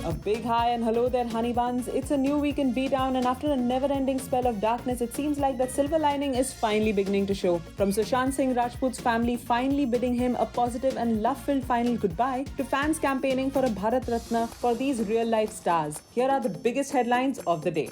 A big hi and hello there, honey buns. It's a new week in B-Town, and after a never-ending spell of darkness, it seems like that silver lining is finally beginning to show. From Sushant Singh Rajput's family finally bidding him a positive and love-filled final goodbye, to fans campaigning for a Bharat Ratna for these real-life stars, here are the biggest headlines of the day.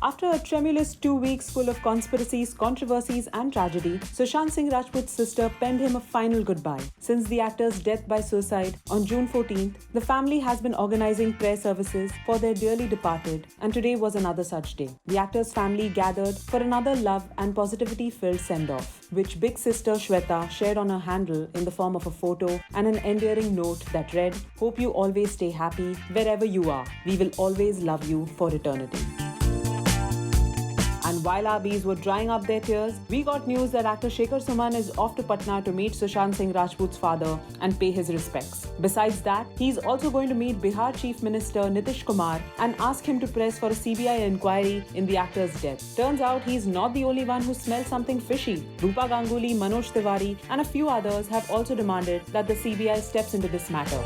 After a tremulous 2 weeks full of conspiracies, controversies and tragedy, Sushant Singh Rajput's sister penned him a final goodbye. Since the actor's death by suicide on June 14th, the family has been organizing prayer services for their dearly departed, and today was another such day. The actor's family gathered for another love and positivity-filled send-off, which big sister Shweta shared on her handle in the form of a photo and an endearing note that read, "Hope you always stay happy wherever you are. We will always love you for eternity." And while our bees were drying up their tears, we got news that actor Shekhar Suman is off to Patna to meet Sushant Singh Rajput's father and pay his respects. Besides that, he's also going to meet Bihar Chief Minister Nitish Kumar and ask him to press for a CBI inquiry in the actor's death. Turns out he's not the only one who smells something fishy. Rupa Ganguly, Manoj Tiwari and a few others have also demanded that the CBI steps into this matter.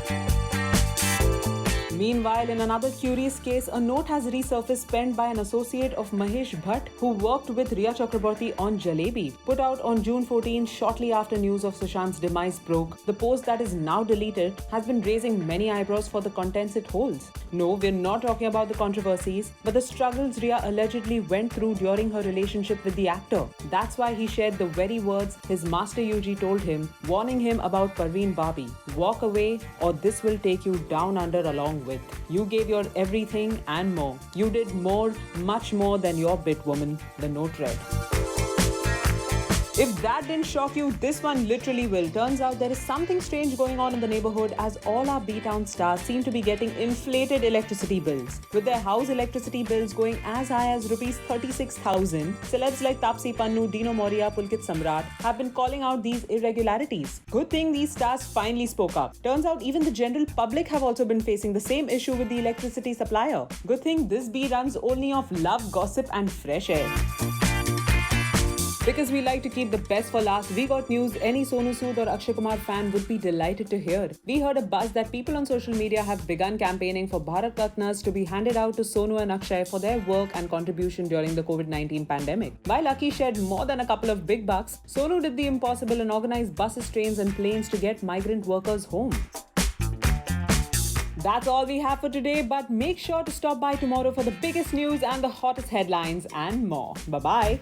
Meanwhile, in another curious case, a note has resurfaced penned by an associate of Mahesh Bhatt who worked with Riya Chakraborty on Jalebi. Put out on June 14, shortly after news of Sushant's demise broke, the post that is now deleted has been raising many eyebrows for the contents it holds. No, we're not talking about the controversies, but the struggles Riya allegedly went through during her relationship with the actor. That's why he shared the very words his master Yuji told him, warning him about Parveen Babi. Walk away or this will take you down under along with. You gave your everything and more. You did more, much more than your bit, woman, the note read. If that didn't shock you, this one literally will. Turns out there is something strange going on in the neighborhood as all our B-Town stars seem to be getting inflated electricity bills. With their house electricity bills going as high as Rs 36,000, celebs like Taapsee Pannu, Dino Moria, Pulkit Samrat have been calling out these irregularities. Good thing these stars finally spoke up. Turns out even the general public have also been facing the same issue with the electricity supplier. Good thing this bee runs only off love, gossip and fresh air. Because we like to keep the best for last, we got news any Sonu Sood or Akshay Kumar fan would be delighted to hear. We heard a buzz that people on social media have begun campaigning for Bharat Ratnas to be handed out to Sonu and Akshay for their work and contribution during the COVID-19 pandemic. While Aki shared more than a couple of big bucks, Sonu did the impossible and organized buses, trains and planes to get migrant workers home. That's all we have for today, but make sure to stop by tomorrow for the biggest news and the hottest headlines and more. Bye-bye.